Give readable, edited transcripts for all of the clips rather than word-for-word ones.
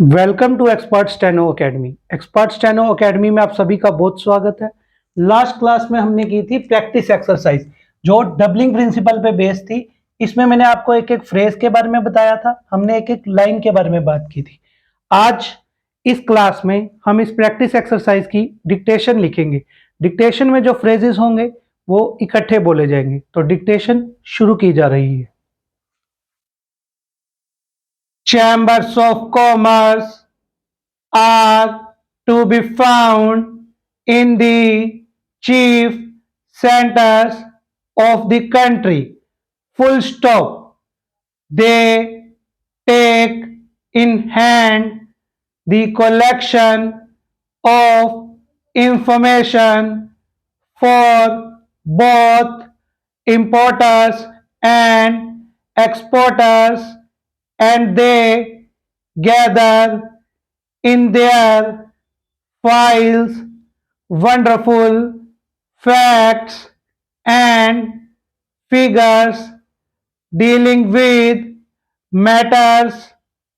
Welcome to expert steno academy. Expert steno academy में आप सभी का बहुत स्वागत है। लास्ट क्लास में हमने की थी प्रैक्टिस एक्सरसाइज जो डबलिंग प्रिंसिपल पे बेस्ड थी। इसमें मैंने आपको एक एक फ्रेज के बारे में बताया था, हमने एक एक लाइन के बारे में बात की थी। आज इस क्लास में हम इस प्रैक्टिस एक्सरसाइज की डिक्टेशन लिखेंगे। डिक्टेशन में जो फ्रेजेस होंगे वो इकट्ठे बोले जाएंगे। तो डिक्टेशन शुरू की जा रही है। Chambers of commerce are to be found in the chief centers of the country. Full stop. They take in hand the collection of information for both importers and exporters, and they gather in their files wonderful facts and figures dealing with matters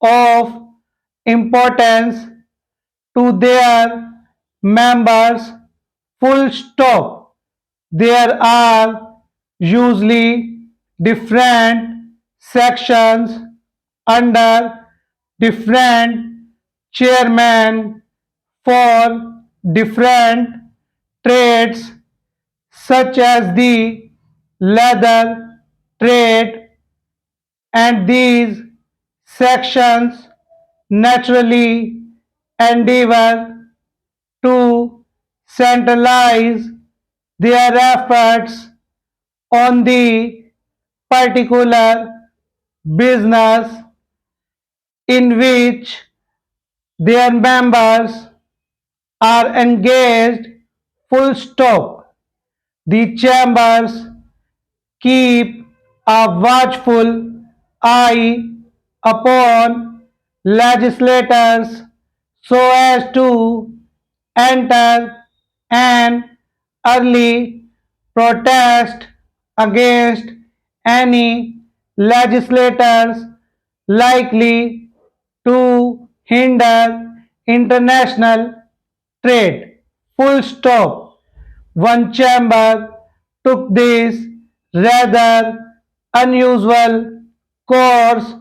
of importance to their members. Full stop. There are usually different sections under different chairmen for different trades, such as the leather trade, and these sections naturally endeavor to centralize their efforts on the particular business in which their members are engaged. Full stop. The chambers keep a watchful eye upon legislators so as to enter an early protest against any legislators likely to hinder international trade. Full stop. One chamber took this rather unusual course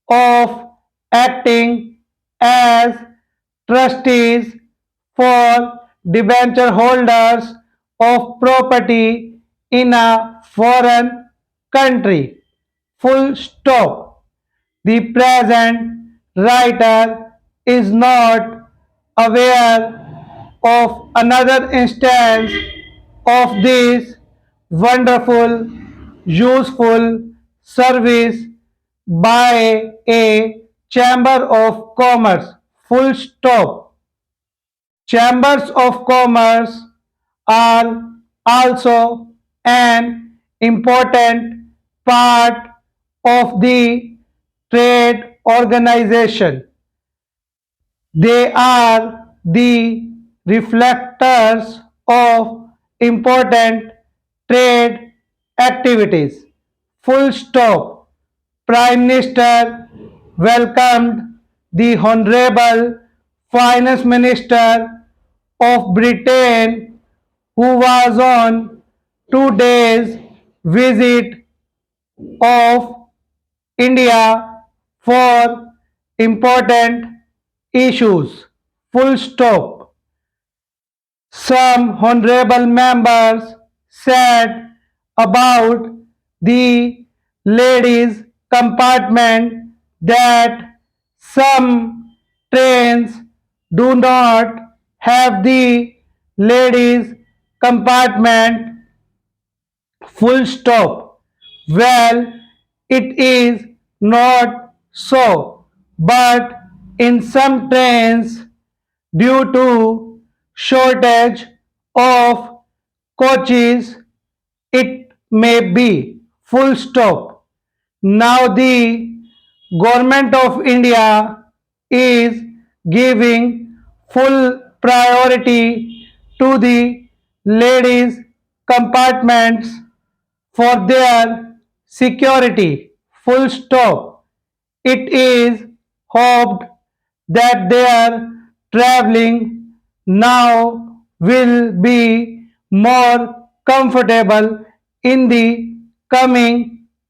of acting as trustees for debenture holders of property in a foreign country. Full stop. The present writer is not aware of another instance of this wonderful, useful service by a chamber of commerce. Full stop. Chambers of commerce are also an important part of the trade organization. They are the reflectors of important trade activities. Full stop. Prime Minister welcomed the Honorable Finance Minister of Britain, who was on 2 days visit of India for important issues. Full stop. Some honorable members said about the ladies' compartment that some trains do not have the ladies' compartment. Full stop. Well, it is not so, but in some trains, due to shortage of coaches, it may be. Full stop. Now the government of India is giving full priority to the ladies compartments for their security. Full stop. It is hoped that they are traveling now will be more comfortable in the coming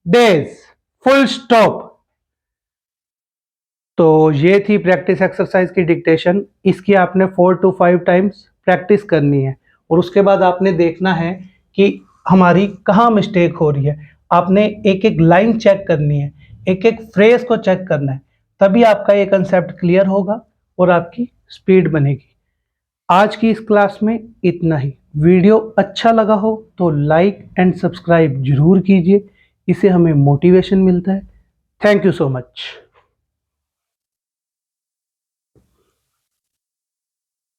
days. Full stop. तो ये थी practice exercise की dictation. इसकी आपने 4 to 5 times practice करनी है और उसके बाद आपने देखना है कि हमारी कहाँ मिस्टेक हो रही है। आपने एक एक लाइन चेक करनी है, एक एक फ्रेज को चेक करना है, तभी आपका ये कंसेप्ट क्लियर होगा और आपकी स्पीड बनेगी। आज की इस क्लास में इतना ही। वीडियो अच्छा लगा हो तो लाइक एंड सब्सक्राइब जरूर कीजिए, इससे हमें मोटिवेशन मिलता है। Thank you so much.